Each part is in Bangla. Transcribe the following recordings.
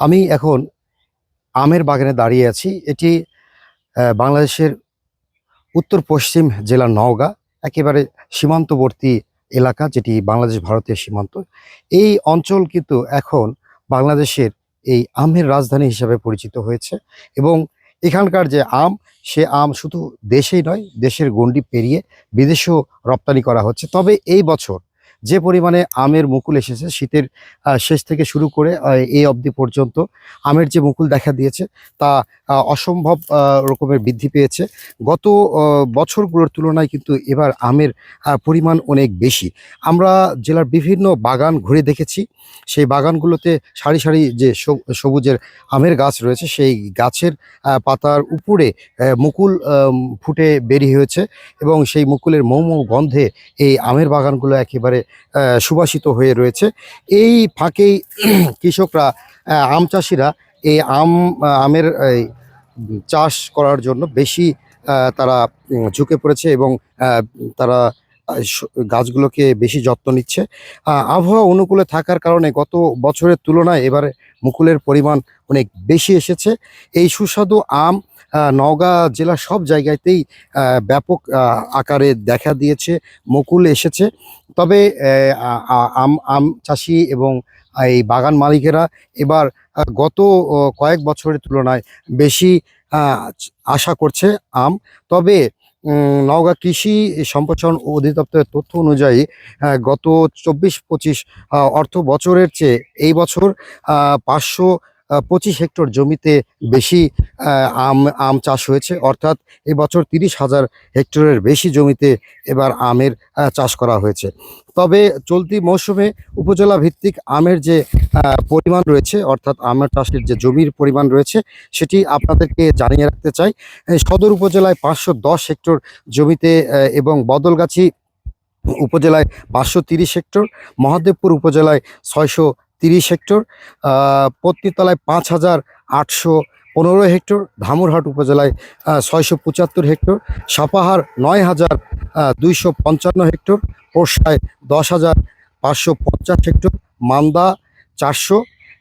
আমি এখন আমের বাগানে দাঁড়িয়ে আছি। এটি বাংলাদেশের উত্তর পশ্চিম জেলা নওগাঁ, একেবারে সীমান্তবর্তী এলাকা, যেটি বাংলাদেশ ভারতের সীমান্ত। এই অঞ্চল কিন্তু এখন বাংলাদেশের এই আমের রাজধানী হিসাবে পরিচিত হয়েছে এবং এখানকার যে আম, সে আম শুধু দেশেই নয়, দেশের গণ্ডি পেরিয়ে বিদেশেও রপ্তানি করা হচ্ছে। তবে এই বছর যে পরিমাণে আমের মুকুল এসেছে, শীতের শেষ থেকে শুরু করে এই অবধি পর্যন্ত আমের যে মুকুল দেখা দিয়েছে তা অসম্ভব রকমের বৃদ্ধি পেয়েছে। গত বছরগুলোর তুলনায় কিন্তু এবার আমের পরিমাণ অনেক বেশি। আমরা জেলার বিভিন্ন বাগান ঘুরে দেখেছি। সেই বাগানগুলোতে সারি সারি যে সবুজের আমের গাছ রয়েছে, সেই গাছের পাতার উপরে মুকুল ফুটে বেরিয়ে হয়েছে এবং সেই মুকুলের মৌ মৌ গন্ধে এই আমের বাগানগুলো একেবারে সুবাসিত হয়ে রয়েছে। এই ফাঁকেই কৃষকরা, আম চাষিরা এই আমের এই চাষ করার জন্য বেশি তারা ঝুঁকে পড়েছে এবং তারা গাছগুলোকে বেশি যত্ন নিচ্ছে। আবহাওয়া অনুকূলে থাকার কারণে গত বছরের তুলনায় এবারে মুকুলের পরিমাণ অনেক বেশি এসেছে। এই সুস্বাদু আম নওগাঁ জেলার সব জায়গাতেই ব্যাপক আকারে দেখা দিয়েছে, মুকুল এসেছে। তবে আম আম চাষি এবং এই বাগান মালিকেরা এবার গত কয়েক বছরের তুলনায় বেশি আশা করছে আম। তবে নওগাঁ কৃষি সম্প্রসারণ অধিদপ্তরের তথ্য অনুযায়ী গত ২৪-২৫ অর্থ বছরের চেয়ে এই বছর ৫২৫ হেক্টর জমিতে বেশি আম চাষ হয়েছে। অর্থাৎ এবছর ৩০,০০০ হেক্টরের বেশি জমিতে এবার আমের চাষ করা হয়েছে। তবে চলতি মৌসুমে উপজেলা ভিত্তিক আমের যে পরিমাণ রয়েছে, অর্থাৎ আমের চাষের যে জমির পরিমাণ রয়েছে, সেটি আপনাদেরকে জানিয়ে রাখতে চাই। সদর উপজেলায় ৫১০ হেক্টর জমিতে এবং বদলগাছি উপজেলায় ৫৩০ হেক্টর, মহাদেবপুর উপজেলায় ৬৩০ হেক্টর, পত্নীতলায় ৫,৮১৫ হেক্টর, ধামুরহাট উপজেলায় ৬৭৫ হেক্টর, সাপাহার ৯,২৫৫ হেক্টর, পোরশায় ১০,৫৫০ হেক্টর, মান্দা ৪০০,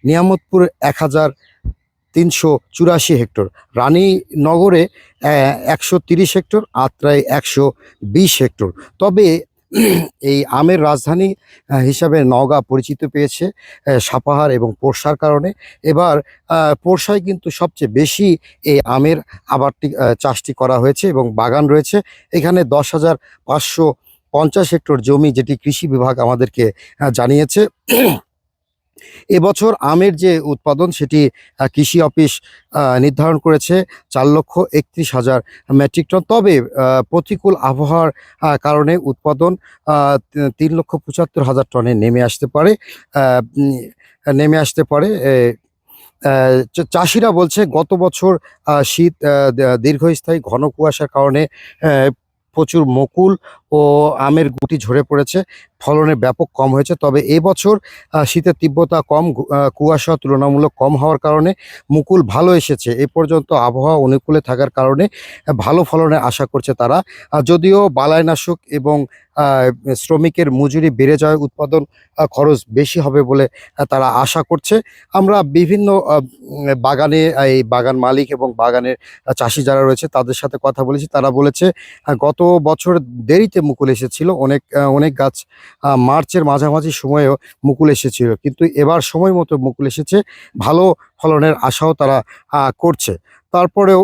নিয়ামতপুর ১,৩৮৪ হেক্টর, রানীনগরে ১৩০ হেক্টর, আত্রায় ১২০ হেক্টর। তবে এই আমের রাজধানী হিসাবে নওগাঁ পরিচিত পেয়েছে সাপাহার এবং পোরশার কারণে। এবার পোরশায় কিন্তু সবচেয়ে বেশি এই আমের আবারটি চাষটি করা হয়েছে এবং বাগান রয়েছে এখানে ১০,৫৫০ হেক্টর জমি, যেটি কৃষি বিভাগ আমাদেরকে জানিয়েছে। এবছর আমের যে উৎপাদন, সেটি কৃষি অফিস নির্ধারণ করেছে ৪,৩১,০০০ মেট্রিক টন। তবে প্রতিকূল আবহাওয়ার কারণে উৎপাদন ৩,৭৫,০০০ টনে নেমে আসতে পারে। চাষিরা বলছে গত বছর শীত দীর্ঘস্থায়ী ঘন কুয়াশার কারণে প্রচুর মুকুল ও আমের গুটি ঝরে পড়েছে, ফলনের ব্যাপক কম হয়েছে। তবে এবছর শীতের তীব্রতা কম, কুয়াশা তুলনামূলক কম হওয়ার কারণে মুকুল ভালো এসেছে। এ পর্যন্ত আবহাওয়া অনুকূলে থাকার কারণে ভালো ফলনের আশা করছে তারা। যদিও বালাইনাশক এবং শ্রমিকের মজুরি বেড়ে যাওয়ায় উৎপাদন খরচ বেশি হবে বলে তারা আশা করছে। আমরা বিভিন্ন বাগানে, এই বাগান মালিক এবং বাগানের চাষি যারা রয়েছে তাদের সাথে কথা বলেছি। তারা বলেছে গত বছর দেরিতে মুকুল এসেছিল, অনেক গাছ মার্চের মাঝামাঝি সময়েও মুকুল এসেছিল, কিন্তু এবার সময় মতো মুকুল এসেছে, ভালো ফলনের আশাও তারা করছে। তারপরেও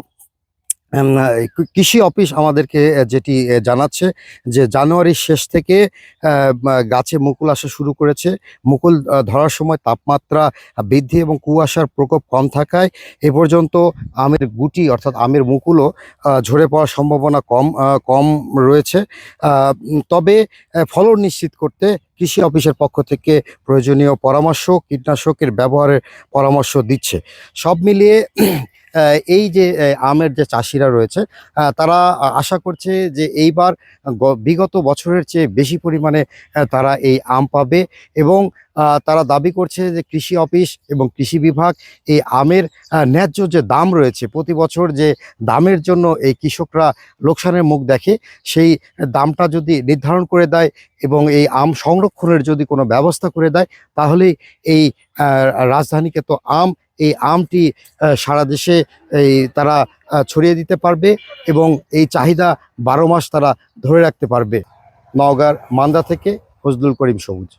কৃষি অফিস আমাদেরকে যেটি জানাচ্ছে যে জানুয়ারির শেষ থেকে গাছে মুকুল আসা শুরু করেছে। মুকুল ধরার সময় তাপমাত্রা বৃদ্ধি এবং কুয়াশার প্রকোপ কম থাকায় এ পর্যন্ত আমের গুটি, অর্থাৎ আমের মুকুলও ঝরে পড়ার সম্ভাবনা কম রয়েছে। তবে ফলন নিশ্চিত করতে কৃষি অফিসের পক্ষ থেকে প্রয়োজনীয় পরামর্শ, কীটনাশকের ব্যবহারের পরামর্শ দিচ্ছে। সব মিলিয়ে এই যে আমের যে চাষিরা রয়েছে, তারা আশা করছে যে এইবার বিগত বছরের চেয়ে বেশি পরিমাণে তারা এই আম পাবে এবং তারা দাবি করছে যে কৃষি অফিস এবং কৃষি বিভাগ এই আমের ন্যায্য যে দাম রয়েছে, প্রতি বছর যে দামের জন্য এই কৃষকরা লোকসানের মুখ দেখে, সেই দামটা যদি নির্ধারণ করে দেয় এবং এই আম সংরক্ষণের যদি কোনো ব্যবস্থা করে দেয়, তাহলেই এই রাজধানীকে তো এই আমটি সারা দেশে তারা ছড়িয়ে দিতে পারবে এবং এই চাহিদা 12 মাস তারা ধরে রাখতে পারবে। নওগাঁর মান্দা থেকে ফজলুল করিম সবুজ।